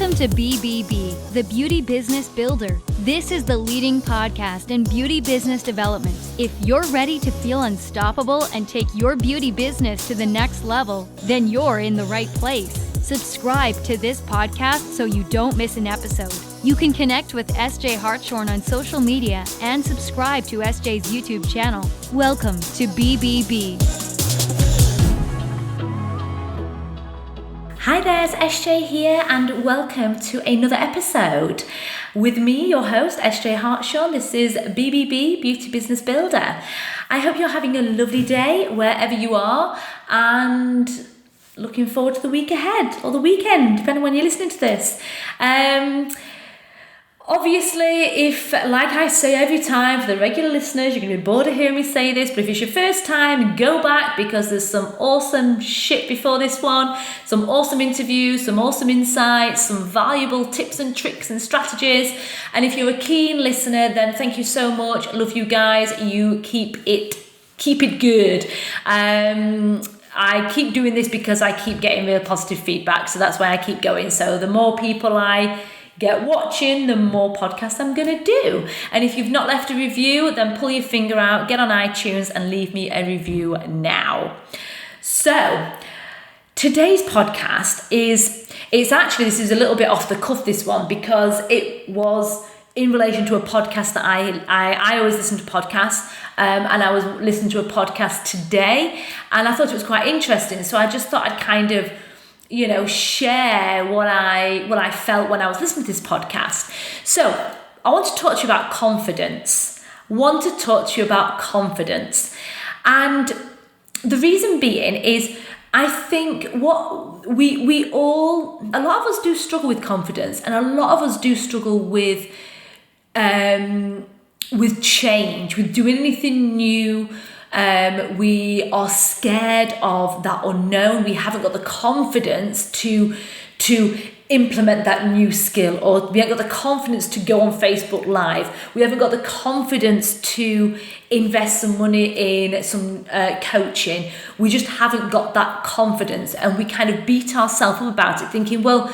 Welcome to BBB, the Beauty Business Builder. This is the leading podcast in beauty business development. If you're ready to feel unstoppable and take your beauty business to the next level, then you're in the right place. Subscribe to this podcast so you don't miss an episode. You can connect with Essjay Hartshorn on social media and subscribe to Essjay's YouTube channel. Welcome to BBB. Hi there, it's Essjay here and welcome to another episode. With me, your host, Essjay Hartshorn. This is BBB, Beauty Business Builder. I hope you're having a lovely day wherever you are and looking forward to the week ahead or the weekend, depending on when you're listening to this. Obviously, if, like I say every time, for the regular listeners, you're going to be bored of hearing me say this, but if it's your first time, go back because there's some awesome shit before this one, some awesome interviews, some awesome insights, some valuable tips and tricks and strategies. And if you're a keen listener, then thank you so much. I love you guys. You keep it good. I keep doing this because I keep getting real positive feedback, so that's why I keep going. So the more people I get watching, the more podcasts I'm going to do. And if you've not left a review, then pull your finger out, get on iTunes and leave me a review now. So today's podcast this is a little bit off the cuff, this one, because it was in relation to a podcast that I always listen to podcasts, and I was listening to a podcast today and I thought it was quite interesting. So I just thought I'd kind of share what I felt when I was listening to this podcast. So I want to talk to you about confidence. And the reason being is I think what a lot of us do struggle with confidence, and a lot of us do struggle with change, with doing anything new. We are scared of that unknown. We haven't got the confidence to implement that new skill, or we haven't got the confidence to go on Facebook Live. We haven't got the confidence to invest some money in some coaching. We just haven't got that confidence, and we kind of beat ourselves up about it, thinking, well,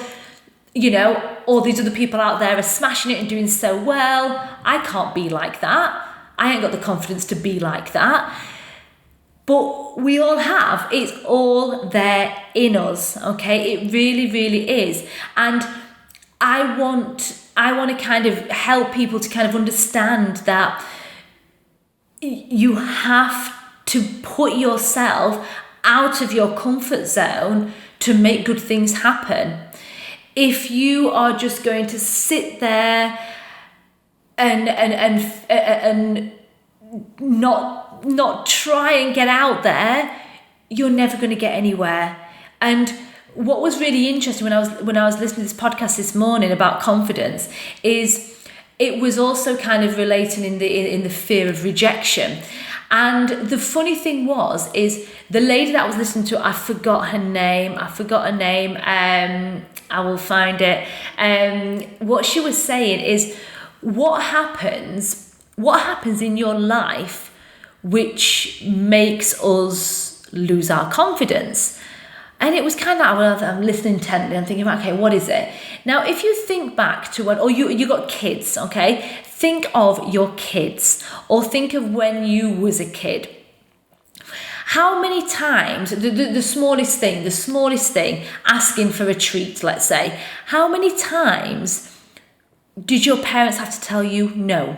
all these other people out there are smashing it and doing so well. I can't be like that. I ain't got the confidence to be like that. But we all have. It's all there in us, okay? It really, really is. And I want to kind of help people to kind of understand that you have to put yourself out of your comfort zone to make good things happen. If you are just going to sit there and not try and get out there, you're never going to get anywhere. And what was really interesting when I was listening to this podcast this morning about confidence is it was also kind of relating in the fear of rejection. And the funny thing is the lady that I was listening to, I forgot her name. I will find it. What she was saying is, what happens in your life which makes us lose our confidence? And it was kind of like, I'm listening intently, I'm thinking, okay, what is it? Now, if you think back to when, or you got kids, okay? Think of your kids, or think of when you was a kid. How many times, the smallest thing, asking for a treat, let's say, how many times did your parents have to tell you no,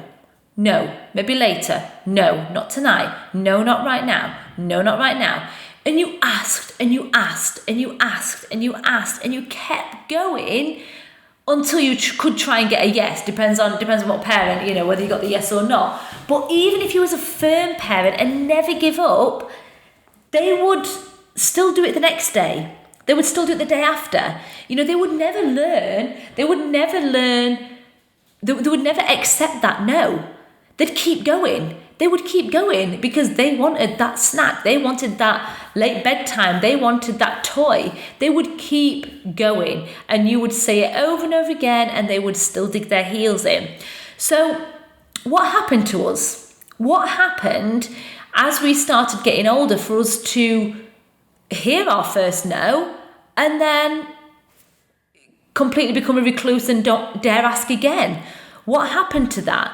maybe later, no, not tonight, no, not right now, no, not right now. And you asked and you asked and you asked and you asked and you kept going until you could try and get a yes. Depends on what parent, whether you got the yes or not. But even if you was a firm parent and never give up, they would still do it the next day. They would still do it the day after. They would never learn. They would never accept that no. They'd keep going. They would keep going because they wanted that snack. They wanted that late bedtime. They wanted that toy. They would keep going. And you would say it over and over again and they would still dig their heels in. So what happened to us? What happened as we started getting older for us to hear our first no and then completely become a recluse and don't dare ask again. What happened to that?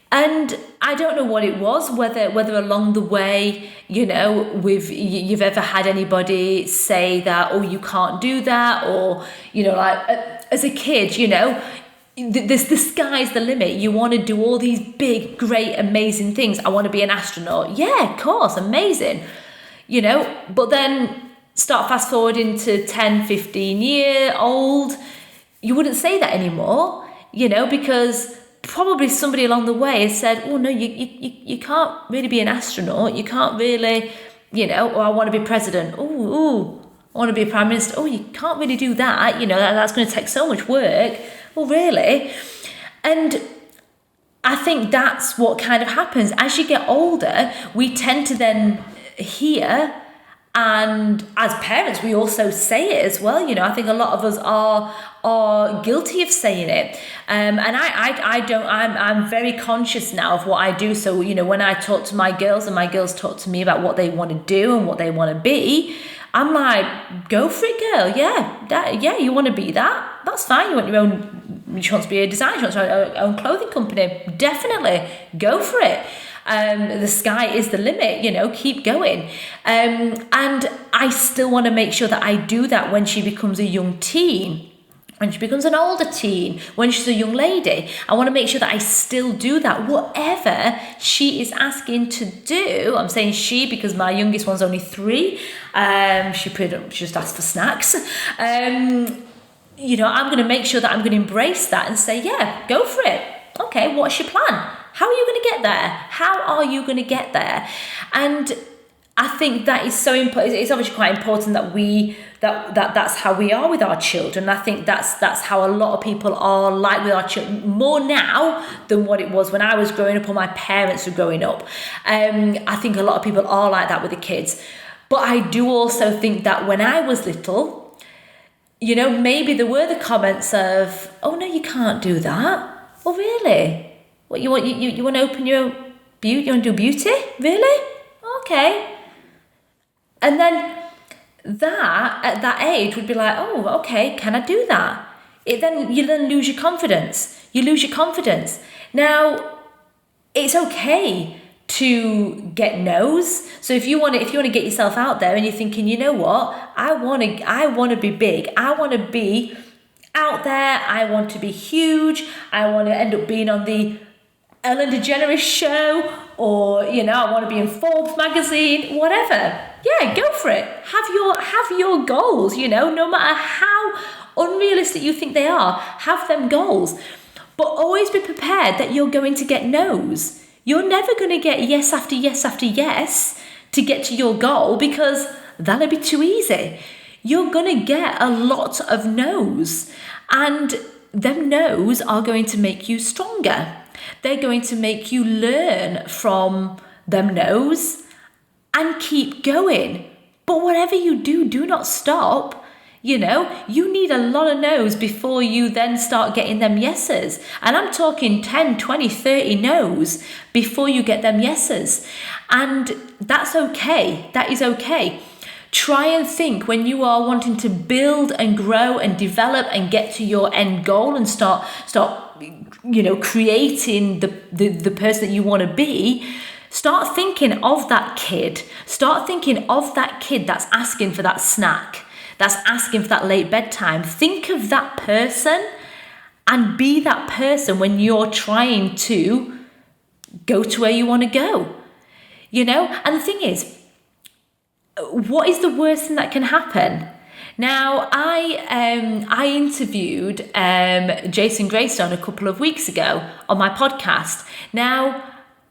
And I don't know what it was, whether along the way, you've ever had anybody say that, oh, you can't do that, or, like as a kid, the sky's the limit. You want to do all these big, great, amazing things. I want to be an astronaut. Yeah, of course, amazing. But then start fast forwarding to 10, 15-year-old, you wouldn't say that anymore, because probably somebody along the way has said, oh no, you can't really be an astronaut, you can't really, or I want to be president, oh, I want to be a prime minister, oh, you can't really do that, that's going to take so much work, oh really? And I think that's what kind of happens. As you get older, we tend to then hear, and as parents, we also say it as well. I think a lot of us are guilty of saying it. And I'm very conscious now of what I do. So, when I talk to my girls and my girls talk to me about what they want to do and what they want to be, I'm like, go for it, girl. Yeah, you want to be that? That's fine. You want to be a designer, you want to start your own clothing company. Definitely go for it. The sky is the limit, keep going. And I still want to make sure that I do that when she becomes a young teen, when she becomes an older teen, when she's a young lady. I want to make sure that I still do that, whatever she is asking to do. I'm saying she because my youngest one's only 3. She just asked for snacks. I'm going to make sure that I'm going to embrace that and say, yeah, go for it. Okay, what's your plan? How are you going to get there? How are you going to get there? And I think that is so important. It's obviously quite important that that's how we are with our children. I think that's how a lot of people are like with our children, more now than what it was when I was growing up or my parents were growing up. I think a lot of people are like that with the kids. But I do also think that when I was little, maybe there were the comments of, oh no, you can't do that. Oh really? What you want to open your own beauty? You want to do beauty? Really? Okay. And then that at that age would be like, oh, okay, can I do that? You then lose your confidence. You lose your confidence. Now, it's okay to get no's. So if you want to get yourself out there and you're thinking, you know what, I want to be big. I want to be out there. I want to be huge. I want to end up being on the Ellen DeGeneres show, or I want to be in Forbes magazine, whatever. Yeah, go for it. Have your goals. No matter how unrealistic you think they are, have them goals. But always be prepared that you're going to get no's. You're never going to get yes after yes after yes to get to your goal, because that'll be too easy. You're going to get a lot of no's, and them no's are going to make you stronger. They're going to make you learn from them no's and keep going. But whatever you do, do not stop. You need a lot of no's before you then start getting them yeses. And I'm talking 10, 20, 30 no's before you get them yeses. And that's okay. That is okay. Try and think, when you are wanting to build and grow and develop and get to your end goal and start creating the person that you want to be, start thinking of that kid. Start thinking of that kid that's asking for that snack, that's asking for that late bedtime. Think of that person and be that person when you're trying to go to where you want to go. And the thing is, what is the worst thing that can happen? Now, I interviewed Jason Greystone a couple of weeks ago on my podcast. Now,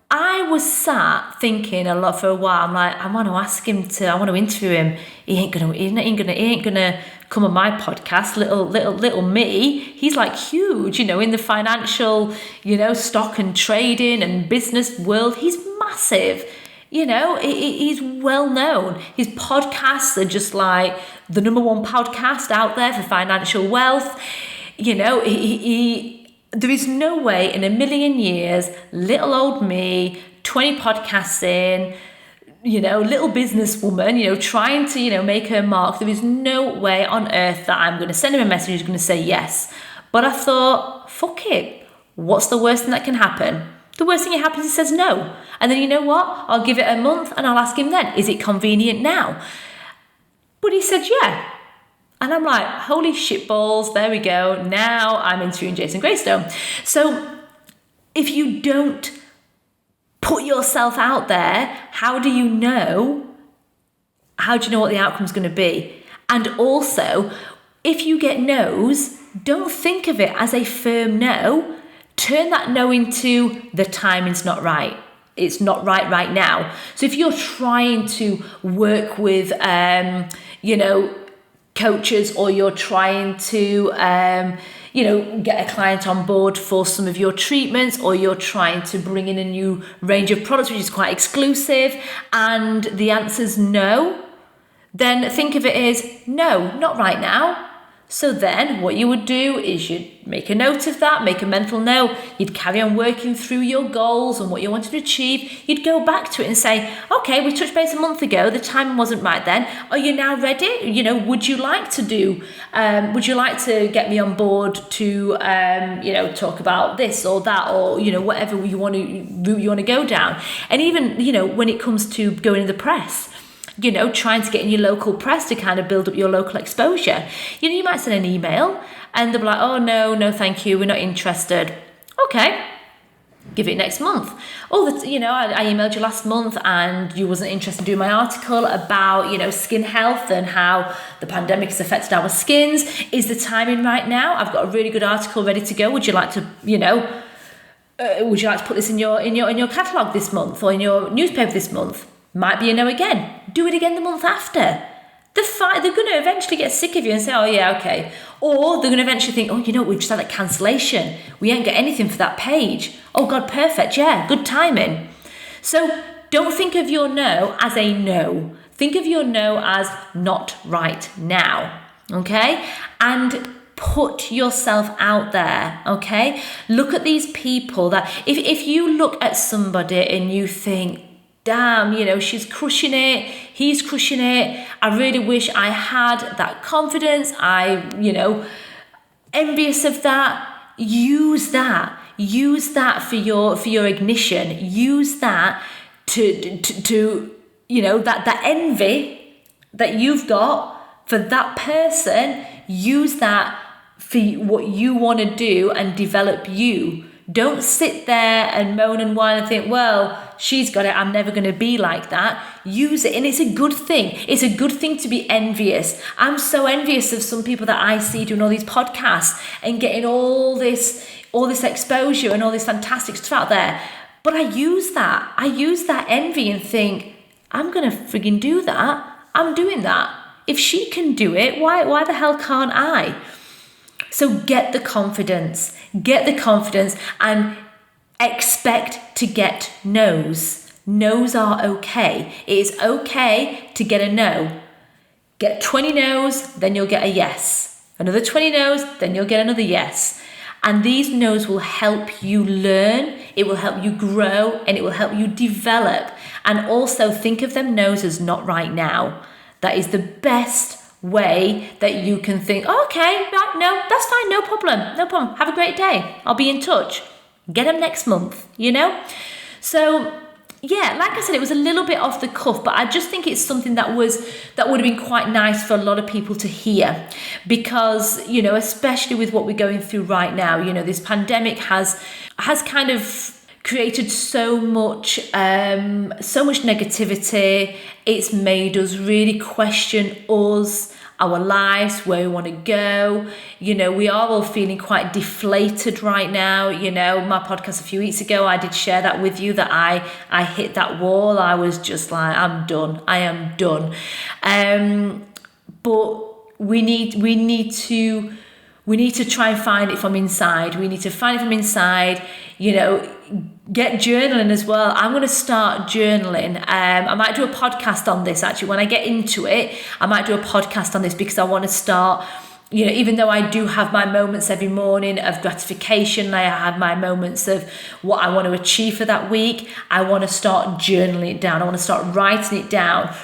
I was sat thinking a lot for a while. I'm like, I want to interview him. He ain't gonna come on my podcast. Little me. He's like huge, in the financial, stock and trading and business world. He's massive. He's well known. His podcasts are just like the number one podcast out there for financial wealth. There is no way in a million years, little old me, 20 podcasts in, little businesswoman, trying to, make her mark. There is no way on earth that I'm going to send him a message who's going to say yes. But I thought, fuck it. What's the worst thing that can happen? The worst thing that happens is he says no. And then you know what? I'll give it a month and I'll ask him then, is it convenient now? But he said, yeah. And I'm like, holy shit balls, there we go. Now I'm interviewing Jason Greystone. So if you don't put yourself out there, how do you know what the outcome's going to be? And also, if you get no's, don't think of it as a firm no. Turn that no into the timing's not right. It's not right now. So if you're trying to work with, coaches, or you're trying to, get a client on board for some of your treatments, or you're trying to bring in a new range of products, which is quite exclusive, and the answer's no, then think of it as no, not right now. So then what you would do is you'd make a note of that, make a mental note, you'd carry on working through your goals and what you wanted to achieve. You'd go back to it and say, okay, we touched base a month ago, the timing wasn't right then. Are you now ready? Would you like to get me on board to, talk about this or that, or, whatever route you want to go down. And even, when it comes to going in the press, trying to get in your local press to kind of build up your local exposure. You might send an email and they'll be like, oh, no, thank you, we're not interested. Okay, give it next month. Oh, I emailed you last month and you wasn't interested in doing my article about, skin health and how the pandemic has affected our skins. Is the timing right now? I've got a really good article ready to go. Would you like to, put this in your catalogue this month, or in your newspaper this month? Might be a no again. Do it again the month after. They're going to eventually get sick of you and say, oh yeah, okay. Or they're going to eventually think, oh, we've just had a cancellation. We ain't get anything for that page. Oh God, perfect. Yeah, good timing. So don't think of your no as a no. Think of your no as not right now. Okay? And put yourself out there, okay? Look at these people that, if you look at somebody and you think, damn, she's crushing it, he's crushing it, I really wish I had that confidence, envious of that, use that for your ignition, use that to that envy that you've got for that person, use that for what you want to do and develop you. Don't sit there and moan and whine and think, well, she's got it, I'm never going to be like that. Use it. And it's a good thing. It's a good thing to be envious. I'm so envious of some people that I see doing all these podcasts and getting all this exposure and all this fantastic stuff out there. But I use that envy and think, I'm going to frigging do that. I'm doing that. If she can do it, why the hell can't I? So get the confidence and expect to get no's. No's are okay. It is okay to get a no. Get 20 no's, then you'll get a yes. Another 20 no's, then you'll get another yes. And these no's will help you learn, it will help you grow, and it will help you develop. And also think of them no's as not right now. That is the best way that you can think, oh, okay, right, no, that's fine, no problem, have a great day, I'll be in touch, get them next month, So yeah, like I said, it was a little bit off the cuff, but I just think it's something that would have been quite nice for a lot of people to hear, because especially with what we're going through right now, this pandemic has kind of created so much negativity. It's made us really question us, our lives, where we want to go. We are all feeling quite deflated right now. My podcast a few weeks ago, I did share that with you, that I hit that wall. I was just like, I'm done. I am done. But we need to try and find it from inside. We need to find it from inside, get journaling as well. I'm going to start journaling. I might do a podcast on this actually. When I get into it, I might do a podcast on this, because I want to start even though I do have my moments every morning of gratification, I have my moments of what I want to achieve for that week, I want to start journaling it down. I want to start writing it down,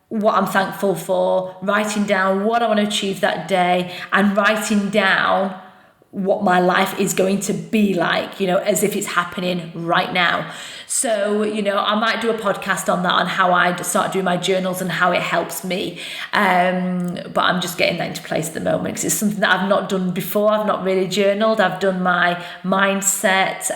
what I'm thankful for, writing down what I want to achieve that day, and writing down what my life is going to be like, as if it's happening right now. So, I might do a podcast on that, on how I start doing my journals and how it helps me. But I'm just getting that into place at the moment because it's something that I've not done before. I've not really journaled. I've done my mindset,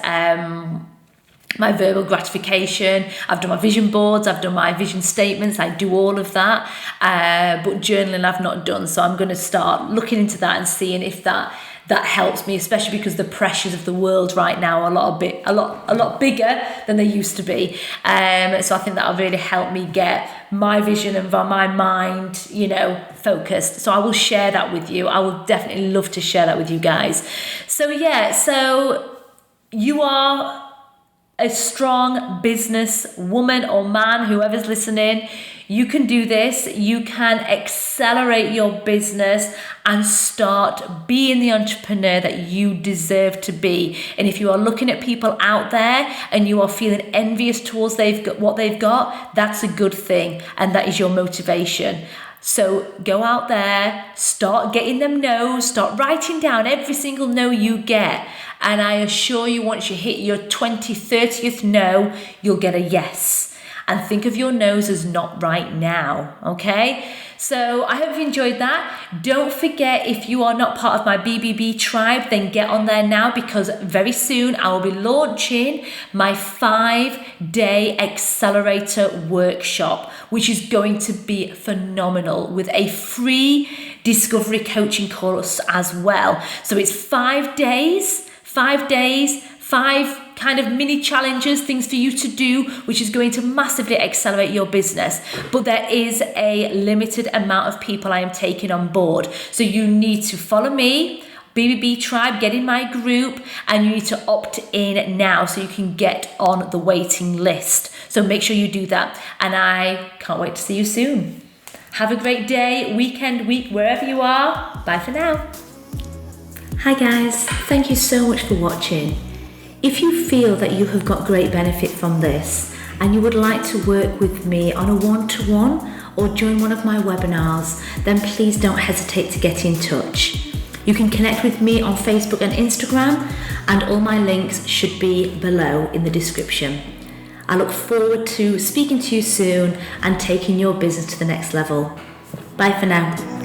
my verbal gratification, I've done my vision boards, I've done my vision statements, I do all of that. But journaling I've not done. So I'm going to start looking into that and seeing if that helps me, especially because the pressures of the world right now are a lot bigger than they used to be. So I think that'll really help me get my vision and my mind, focused. So I will share that with you. I will definitely love to share that with you guys. So you are a strong business woman or man, whoever's listening. You can do this. You can accelerate your business and start being the entrepreneur that you deserve to be. And if you are looking at people out there and you are feeling envious towards what they've got, that's a good thing. And that is your motivation. So go out there, start getting them no's, start writing down every single no you get. And I assure you, once you hit your 30th no, you'll get a yes. And think of your no's as not right now, okay? So I hope you enjoyed that. Don't forget, if you are not part of my BBB tribe, then get on there now, because very soon I will be launching my 5-day accelerator workshop, which is going to be phenomenal, with a free discovery coaching course as well. So it's 5 days, 5 kind of mini challenges, things for you to do, which is going to massively accelerate your business. But there is a limited amount of people I am taking on board. So you need to follow me, BBB Tribe, get in my group, and you need to opt in now so you can get on the waiting list. So make sure you do that. And I can't wait to see you soon. Have a great day, weekend, week, wherever you are. Bye for now. Hi guys, thank you so much for watching. If you feel that you have got great benefit from this and you would like to work with me on a one-to-one or join one of my webinars, then please don't hesitate to get in touch. You can connect with me on Facebook and Instagram, and all my links should be below in the description. I look forward to speaking to you soon and taking your business to the next level. Bye for now.